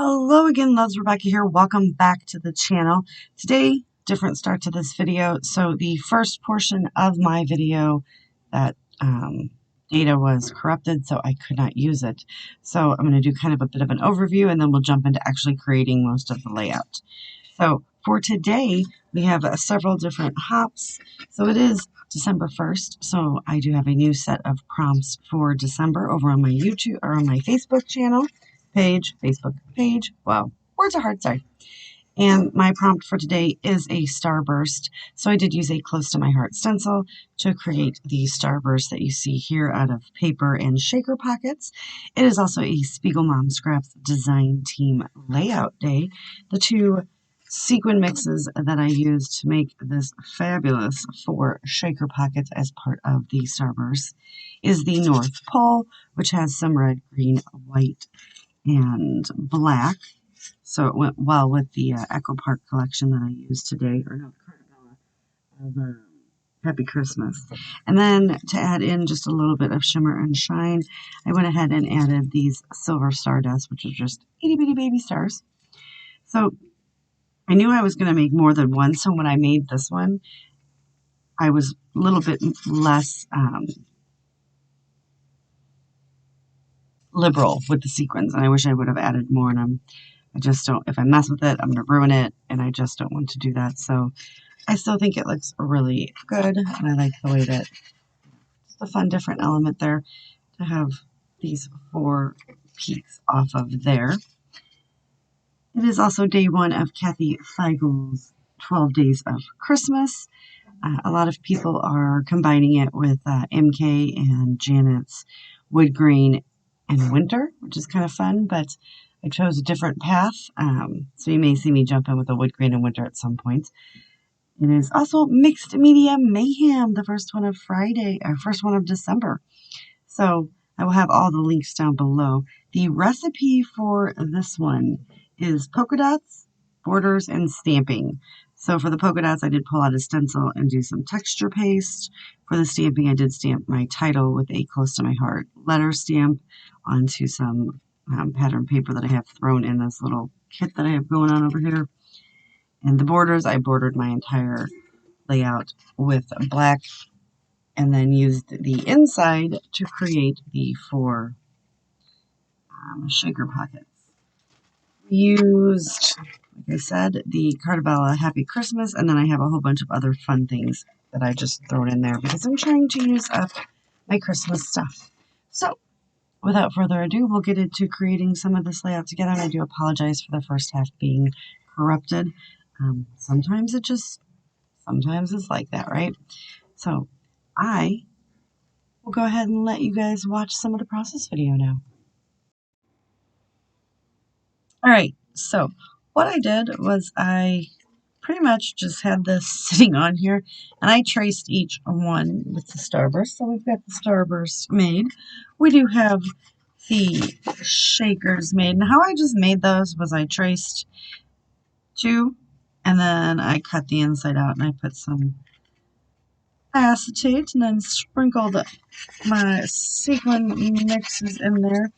Hello again, loves. Rebecca here. Welcome back to the channel. Today, different start to this video. So the first portion of my video, that data was corrupted, so I could not use it. So I'm going to do kind of a bit of an overview, and then we'll jump into actually creating most of the layout. So for today, we have several different hops. So it is December 1st, so I do have a new set of prompts for December over on my YouTube or on my Facebook channel. Facebook page. Wow, words are hard, sorry. And my prompt for today is a starburst. So I did use a close to my heart stencil to create the starburst that you see here out of paper and shaker pockets. It is also a Spiegel Mom Scraps design team layout day. The two sequin mixes that I used to make this fabulous 4 shaker pockets as part of the starburst is the North Pole, which has some red, green, white, and black, so it went well with the Echo Park collection that I used today, or no, Carnivella of Happy Christmas. And then to add in just a little bit of shimmer and shine, I went ahead and added these silver stardust, which are just itty bitty baby stars. So I knew I was going to make more than one, so when I made this one, I was a little bit less liberal with the sequins, and I wish I would have added more in them. I just don't, if I mess with it, I'm going to ruin it, and I just don't want to do that. So I still think it looks really good, and I like the way that it's a fun different element there to have these 4 peaks off of there. It is also day 1 of Kathy Feigel's 12 Days of Christmas. A lot of people are combining it with MK and Janet's Wood Grain and Winter, which is kind of fun, but I chose a different path, so you may see me jump in with a Wood Grain and Winter at some point. It is also Mixed Media Mayhem, the first one of first one of December. So I will have all the links down below. The recipe for this one is polka dots, borders, and stamping. So for the polka dots, I did pull out a stencil and do some texture paste. For the stamping, I did stamp my title with a close to my heart letter stamp onto some pattern paper that I have thrown in this little kit that I have going on over here. And the borders, I bordered my entire layout with black and then used the inside to create the 4 shaker pockets. Used, like I said, the Carnivella Happy Christmas, and then I have a whole bunch of other fun things that I just thrown in there because I'm trying to use up my Christmas stuff. So, without further ado, we'll get into creating some of this layout together, and I do apologize for the first half being corrupted. Sometimes it's like that, right? So, I will go ahead and let you guys watch some of the process video now. Alright, so what I did was I pretty much just had this sitting on here, and I traced each one with the starburst. So we've got the starburst made. We do have the shakers made, and how I just made those was I traced 2, and then I cut the inside out, and I put some acetate, and then sprinkled my sequin mixes in there.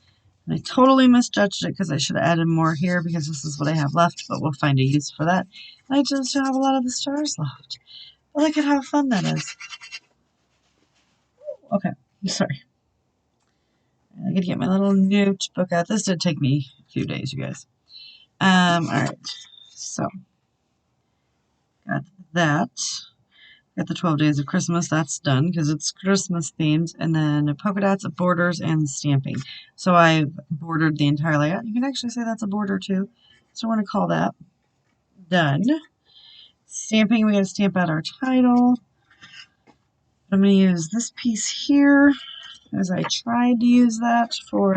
And I totally misjudged it because I should have added more here because this is what I have left, but we'll find a use for that. And I just have a lot of the stars left. But look at how fun that is. Okay, sorry. I gotta get my little notebook out. This did take me a few days, you guys. Alright. So, got that. Got the 12 Days of Christmas, that's done because it's Christmas themed, and then polka dots, borders, and stamping. So I've bordered the entire layout. You can actually say that's a border too. So we're going to call that done. Stamping, we got to stamp out our title. I'm going to use this piece here as I tried to use that for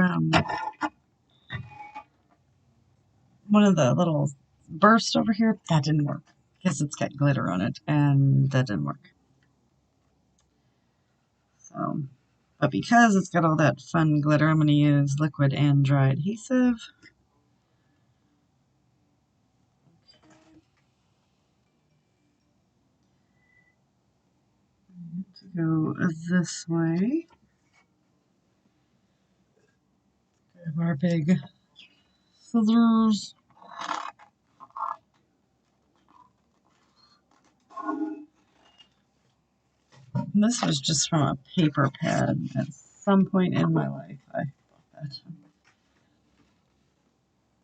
one of the little bursts over here. That didn't work because it's got glitter on it, and that didn't work. So, but because it's got all that fun glitter, I'm going to use liquid and dry adhesive. To go this way. Grab our big scissors. And this was just from a paper pad at some point in my life. I bought that.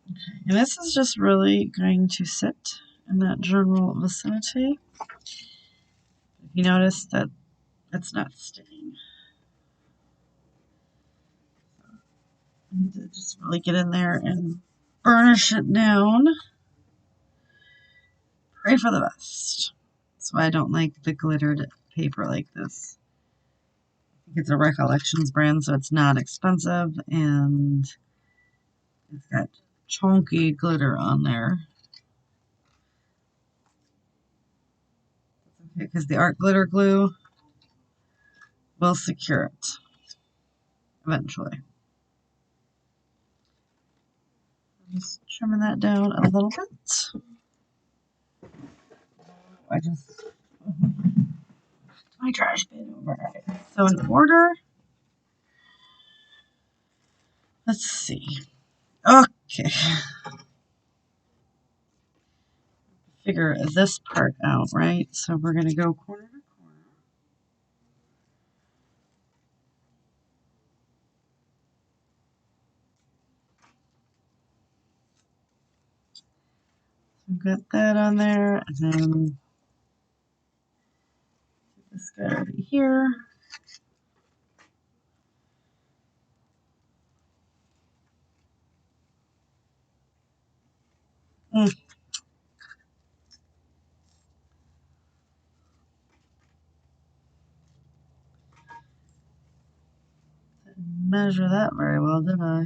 Okay. And this is just really going to sit in that general vicinity. If you notice that it's not sticking. I need to just really get in there and burnish it down. Pray for the best. That's why I don't like the glittered paper like this. I think it's a Recollections brand, so it's not expensive, and it's got chunky glitter on there. Okay, because the art glitter glue will secure it eventually. Just trimming that down a little bit. I just my trash bin over. Right. So in order, let's see. Okay. Figure this part out, right? So we're going to go corner to corner. So got that on there, and then this guy over here. Didn't measure that very well, did I?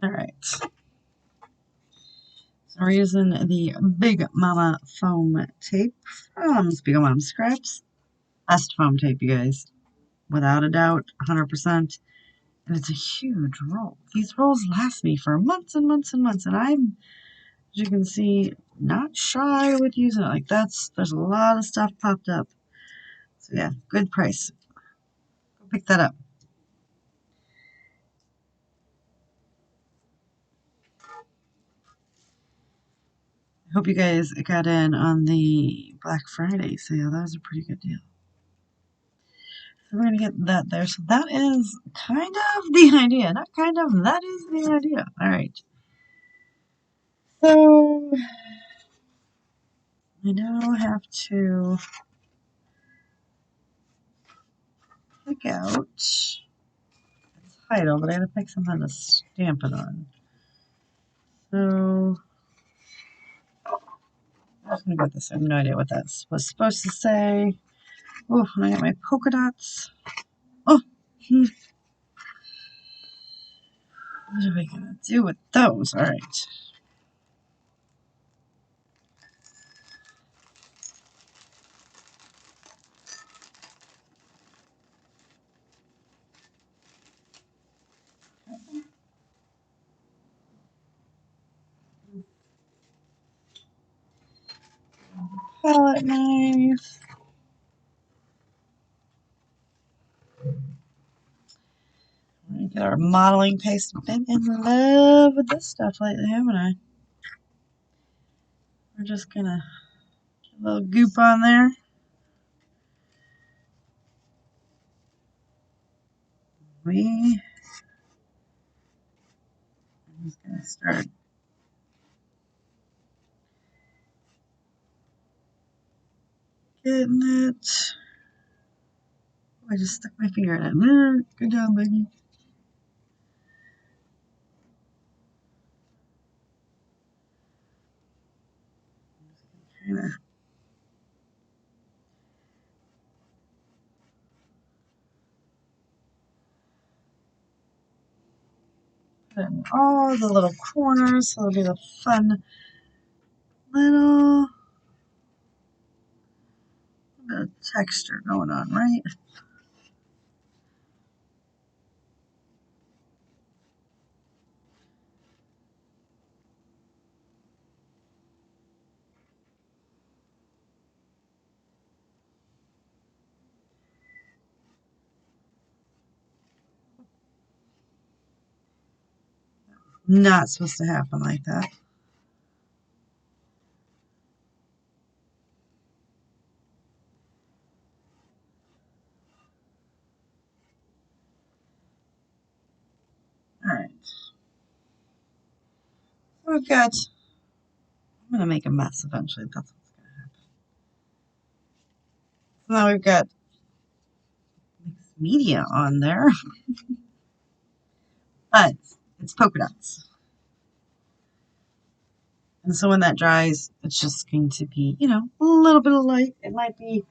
All right. So we're using the Big Mama foam tape from Big Mama Scraps. Best foam tape, you guys. Without a doubt, 100%. And it's a huge roll. These rolls last me for months and months and months. And I'm, as you can see, not shy with using it. Like there's a lot of stuff popped up. So yeah, good price. Go pick that up. I hope you guys got in on the Black Friday sale. That was a pretty good deal. So we're going to get that there. So that is kind of the idea. Not kind of, that is the idea. All right. So I now have to pick out its title, but I got to pick something to stamp it on. So I'm just going to go with this. I have no idea what that was supposed to say. Oh, and I got my polka dots. Oh, what are we going to do with those? All right. Palette knife. We get our modeling paste. I've been in love with this stuff lately, haven't I? We're just gonna get a little goop on there. I'm just gonna start getting it. Oh, I just stuck my finger in it. Good job, Becky. Kinda put it in all the little corners, so it'll be the fun little bit of texture going on, right? Not supposed to happen like that. Alright. So we've got, I'm going to make a mess eventually. That's what's going to happen. So now we've got mixed media on there. But it's polka dots. And so when that dries, it's just going to be, you know, a little bit of light. It might be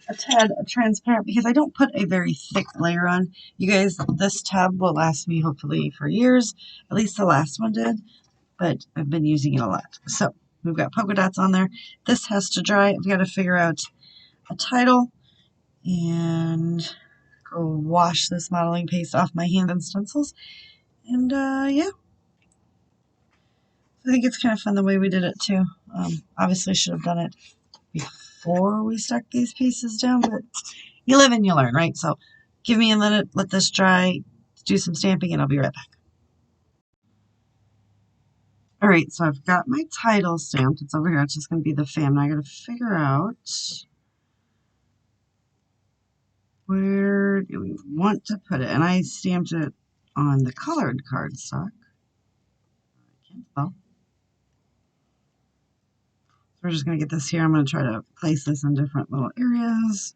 a tad transparent because I don't put a very thick layer on. You guys, this tub will last me hopefully for years. At least the last one did. But I've been using it a lot. So we've got polka dots on there. This has to dry. I've got to figure out a title and go wash this modeling paste off my hand and stencils. And yeah. I think it's kind of fun the way we did it too. Obviously should have done it before we stuck these pieces down, but you live and you learn, right? So give me a minute, let this dry, do some stamping, and I'll be right back. All right, so I've got my title stamped. It's over here. It's just going to be the fam. Now I got to figure out where do we want to put it. And I stamped it on the colored cardstock. I can't spell. So we're just going to get this here. I'm going to try to place this in different little areas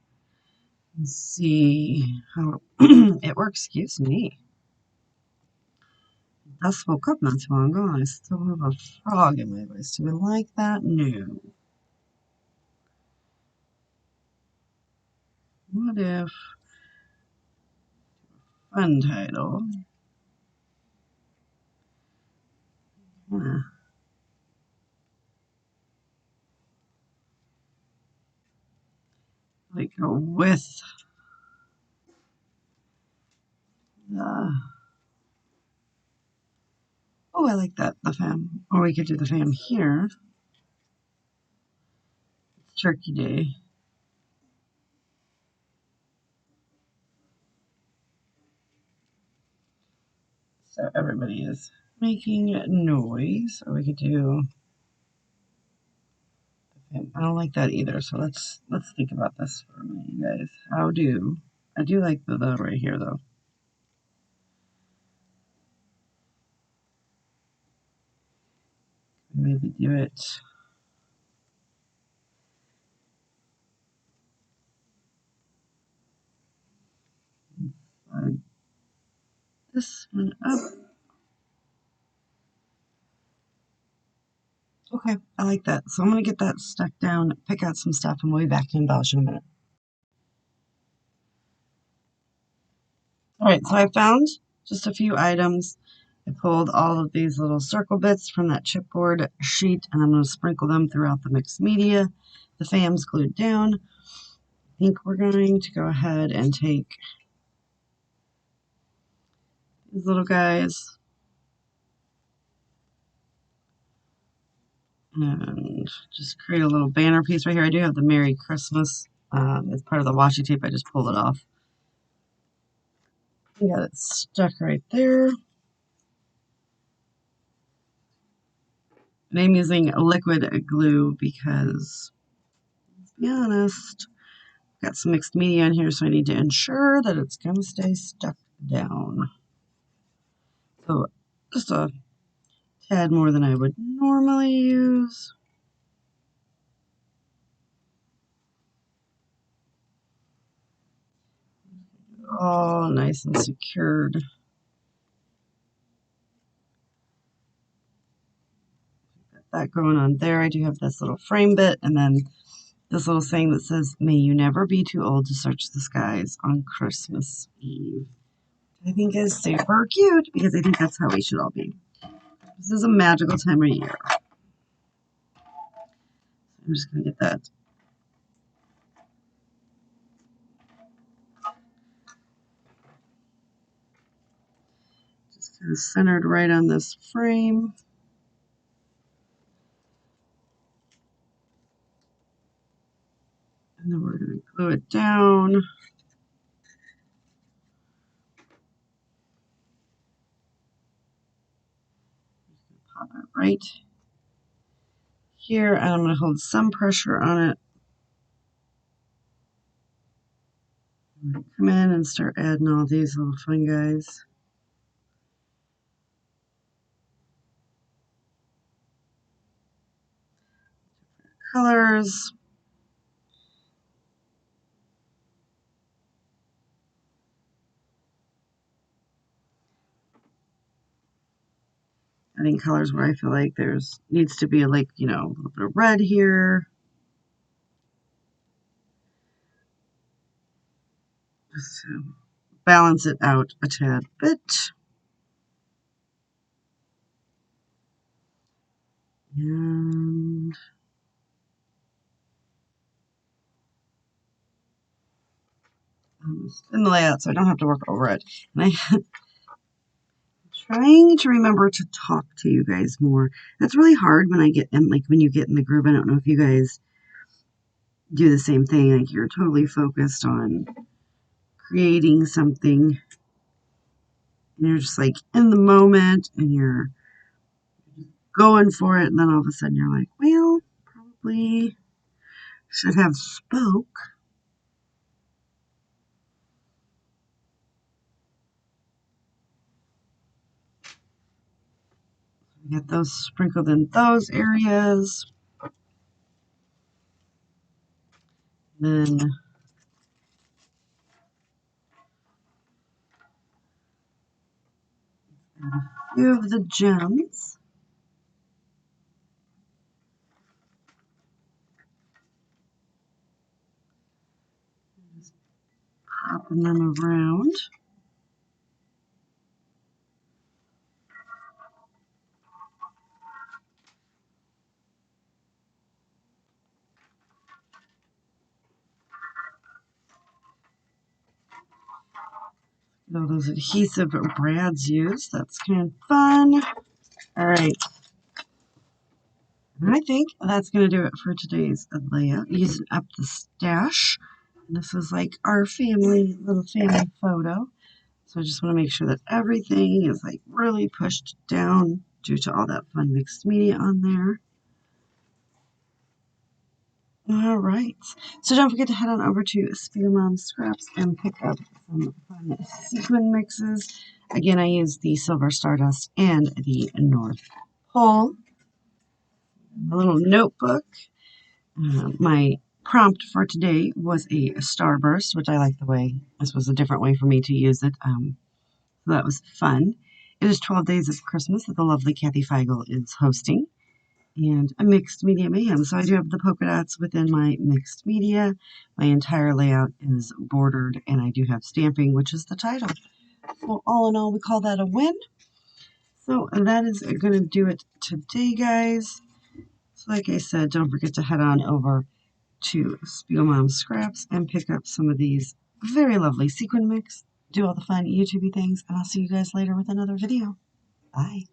and see how it works. Excuse me. I just woke up not too long ago and I still have a frog in my voice. Do we like that? No. What if fun title? Like go with the, oh, I like that, the fam. Or we could do the fam here. It's Turkey Day. So everybody is making noise. Or we could do the fam. I don't like that either. So let's think about this for a minute, you guys. How do I do like the right here though? Maybe do it. This one up. Okay, I like that. So I'm going to get that stuck down, pick out some stuff, and we'll be back to embellish in a minute. All right, so I found just a few items. I pulled all of these little circle bits from that chipboard sheet, and I'm going to sprinkle them throughout the mixed media. The fam's glued down. I think we're going to go ahead and take these little guys and just create a little banner piece right here. I do have the Merry Christmas. It's part of the washi tape. I just pulled it off. I got it stuck right there. And I'm using liquid glue because, let's be honest, I've got some mixed media in here, so I need to ensure that it's going to stay stuck down. So just a tad more than I would normally use. All nice and secured. Got that going on there. I do have this little frame bit, and then this little saying that says, "May you never be too old to search the skies on Christmas Eve." I think is super cute because I think that's how we should all be. This is a magical time of year. I'm just going to get that just kind of centered right on this frame. And then we're going to glue it down. pop it right here, and I'm going to hold some pressure on it. Come in and start adding all these little fun guys. Colors. Adding colors where I feel like there's needs to be like, you know, a little bit of red here. Just to balance it out a tad bit. And in the layout so I don't have to work over it. And I'm trying to remember to talk to you guys more. That's really hard when I get in, like when you get in the groove. I don't know if you guys do the same thing. Like you're totally focused on creating something. And you're just like in the moment and you're going for it. And then all of a sudden you're like, well, probably should have spoke. Get those sprinkled in those areas. Then add a few of the gems. Just popping them around. You know, those adhesive brads used. That's kind of fun. All right. I think that's going to do it for today's layout. Using up the stash. And this is like our family, little family photo. So I just want to make sure that everything is like really pushed down due to all that fun mixed media on there. All right. So don't forget to head on over to Spielmom Scraps and pick up some fun sequin mixes. Again, I use the Silver Stardust and the North Pole. A little notebook. My prompt for today was a Starburst, which I like the way, this was a different way for me to use it. So that was fun. It is 12 Days of Christmas that the lovely Kathy Feigl is hosting. And a mixed media mayhem. So I do have the polka dots within my mixed media. My entire layout is bordered, and I do have stamping, which is the title. So all in all, we call that a win. So that is going to do it today, guys. So like I said, don't forget to head on over to Spielmom Scraps and pick up some of these very lovely sequin mix. Do all the fun YouTube things, and I'll see you guys later with another video. Bye.